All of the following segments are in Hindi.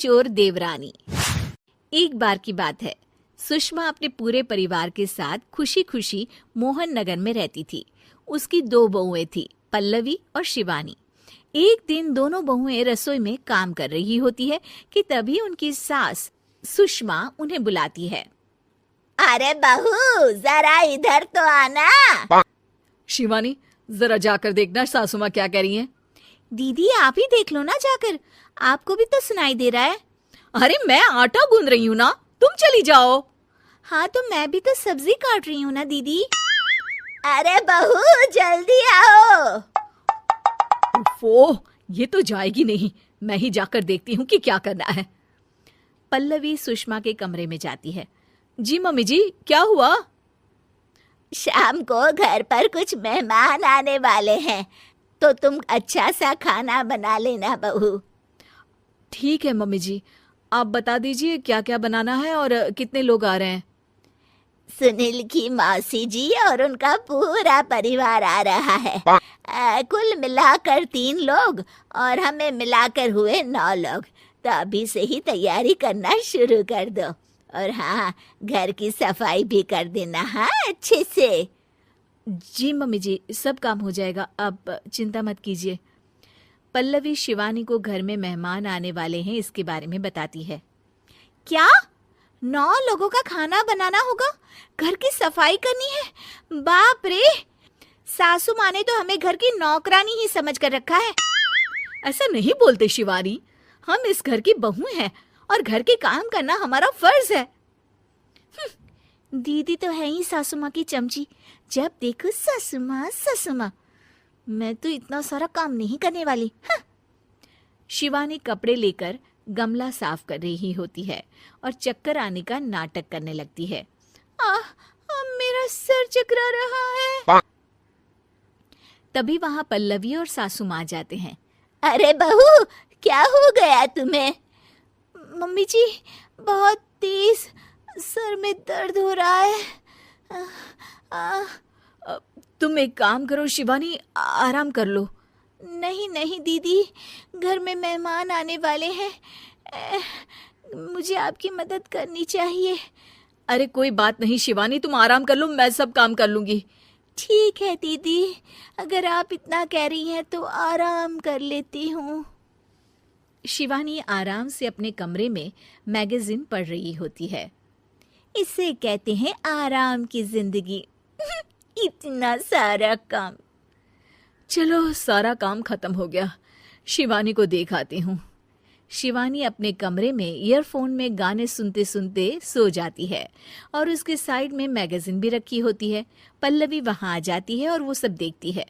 चोर देवरानी। एक बार की बात है, सुषमा अपने पूरे परिवार के साथ खुशी खुशी मोहन नगर में रहती थी। उसकी 2 बहुएं थी, पल्लवी और शिवानी। एक दिन दोनों बहुएं रसोई में काम कर रही होती है कि तभी उनकी सास सुषमा उन्हें बुलाती है। अरे बहू, जरा इधर तो आना। शिवानी, जरा जाकर देखना सासू माँ क्या कह रही हैं। दीदी आप ही देख लो ना जाकर, आपको भी तो सुनाई दे रहा है। अरे मैं आटा गूंद रही हूँ ना, तुम चली जाओ। हाँ तो मैं भी तो सब्जी काट रही हूँ ना दीदी। अरे बहू जल्दी आओ। ओह, ये तो जाएगी नहीं, मैं ही जाकर देखती हूँ कि क्या करना है। पल्लवी सुषमा के कमरे में जाती है। जी मम्मी जी, क्या हुआ? शाम को घर पर कुछ मेहमान आने वाले हैं, तो तुम अच्छा सा खाना बना लेना बहू। ठीक है मम्मी जी, आप बता दीजिए क्या क्या बनाना है और कितने लोग आ रहे हैं। सुनील की मौसी जी और उनका पूरा परिवार आ रहा है। कुल मिलाकर 3 लोग और हमें मिलाकर हुए 9 लोग। तो अभी से ही तैयारी करना शुरू कर दो। और हाँ, घर की सफाई भी कर देना, हाँ अच्छे से। जी मम्मी जी, सब काम हो जाएगा, आप चिंता मत कीजिए। पल्लवी शिवानी को घर में मेहमान आने वाले हैं इसके बारे में बताती है। क्या 9 लोगों का खाना बनाना होगा, घर की सफाई करनी है? बाप रे, सासू माँ ने तो हमें घर की नौकरानी ही समझ कर रखा है। ऐसा नहीं बोलते शिवानी, हम इस घर की बहू हैं और घर के काम करना हमारा फर्ज है। दीदी तो है ही सासू माँ की चमची, जब देखो सासू माँ सासू माँ। मैं तो इतना सारा काम नहीं करने वाली। शिवानी कपड़े लेकर गमला साफ कर रही होती है और चक्कर आने का नाटक करने लगती है। मेरा सर चकरा रहा है। तभी वहां पल्लवी और सासू माँ जाते हैं। अरे बहू, क्या हो गया तुम्हें? मम्मी जी, बहुत तेज सर में दर्द हो रहा है। तुम एक काम करो शिवानी, आराम कर लो। नहीं नहीं दीदी, घर में मेहमान आने वाले हैं, मुझे आपकी मदद करनी चाहिए। अरे कोई बात नहीं शिवानी, तुम आराम कर लो, मैं सब काम कर लूंगी। ठीक है दीदी, अगर आप इतना कह रही हैं तो आराम कर लेती हूँ। शिवानी आराम से अपने कमरे में मैगजीन पढ़ रही होती है। इसे कहते हैं आराम की जिंदगी। इतना सारा काम। चलो सारा काम खत्म हो गया, शिवानी को देख आती हूँ। शिवानी अपने कमरे में ईयरफोन में गाने सुनते सुनते सो जाती है और उसके साइड में मैगजीन भी रखी होती है। पल्लवी वहां आ जाती है और वो सब देखती है।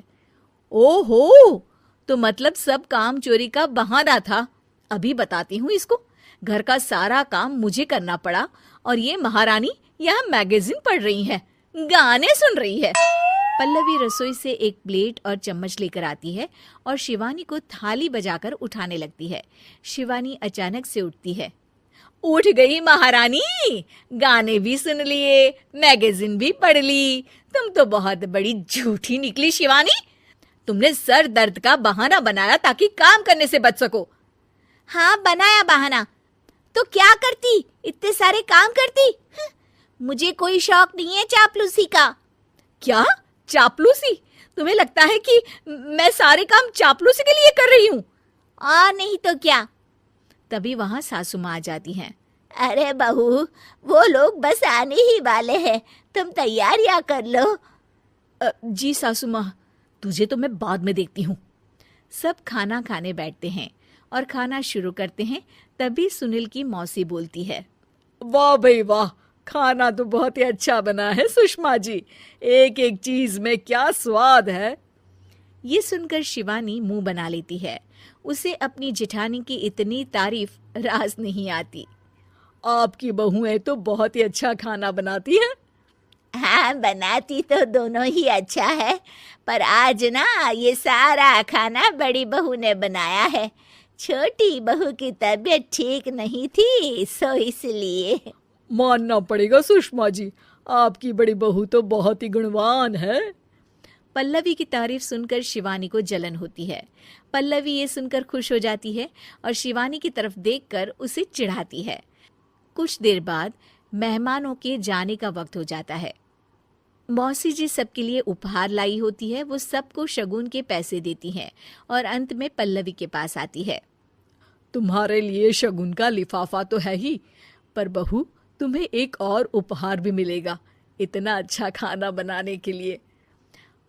ओहो, तो मतलब सब काम चोरी का बहाना था। अभी बताती हूँ इसको। घर का सारा काम मुझे करना पड़ा और ये महारानी यहाँ मैगजीन पढ़ रही है, गाने सुन रही है। पल्लवी रसोई से एक प्लेट और चम्मच लेकर आती है और शिवानी को थाली बजाकर उठाने लगती है। शिवानी अचानक से उठती है। उठ गई महारानी, गाने भी सुन लिए, मैगजीन भी पढ़ ली। तुम तो बहुत बड़ी झूठी निकली शिवानी। तुमने सर दर्द का बहाना बनाया ताकि काम करने से बच सको। हाँ बनाया बहाना, तो क्या करती, इतने सारे काम करती। मुझे कोई शौक नहीं है चापलूसी का। क्या चापलूसी? तुम्हें लगता है कि मैं सारे काम चापलूसी के लिए कर रही हूँ? और नहीं तो क्या। तभी वहां सासू माँ आ जाती हैं। अरे बहू, वो लोग बस आने ही वाले हैं, तुम तैयारियां कर लो। जी सासू माँ, तुझे तो मैं बाद में देखती हूँ। सब खाना खाने बैठते हैं और खाना शुरू करते हैं। तभी सुनील की मौसी बोलती है। वाह भाई वाह, खाना तो बहुत ही अच्छा बना है सुषमा जी, एक एक चीज में क्या स्वाद है। ये सुनकर शिवानी मुंह बना लेती है। उसे अपनी जेठानी की इतनी तारीफ रास नहीं आती। आपकी बहुएं तो बहुत ही अच्छा खाना बनाती हैं। हाँ, बनाती तो दोनों ही अच्छा है, पर आज ना ये सारा खाना बड़ी बहू ने बनाया है। छोटी बहू की तबीयत ठीक नहीं थी, सो इसलिए। मानना पड़ेगा सुषमा जी, आपकी बड़ी बहू तो बहुत ही गुणवान है। पल्लवी की तारीफ सुनकर शिवानी को जलन होती है। पल्लवी ये सुनकर खुश हो जाती है और शिवानी की तरफ देखकर उसे चिढ़ाती है। कुछ देर बाद मेहमानों के जाने का वक्त हो जाता है। मौसी जी सबके लिए उपहार लाई होती है। वो सबको शगुन के पैसे देती हैं और अंत में पल्लवी के पास आती है। तुम्हारे लिए शगुन का लिफाफा तो है ही, पर बहू तुम्हें एक और उपहार भी मिलेगा इतना अच्छा खाना बनाने के लिए।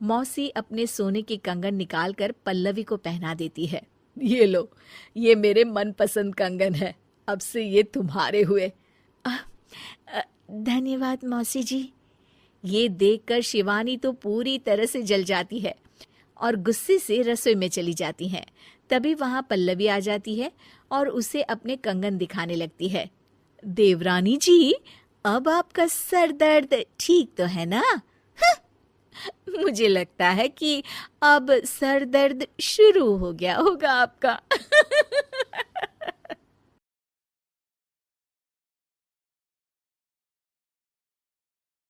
मौसी अपने सोने के कंगन निकालकर पल्लवी को पहना देती है। ये लो, ये मेरे मनपसंद कंगन है, अब से ये तुम्हारे हुए। धन्यवाद मौसी जी। ये देखकर शिवानी तो पूरी तरह से जल जाती है और गुस्से से रसोई में चली जाती है। तभी वहां पल्लवी आ जाती है और उसे अपने कंगन दिखाने लगती है। देवरानी जी, अब आपका सर दर्द ठीक तो है ना? मुझे लगता है कि अब सर दर्द शुरू हो गया होगा आपका।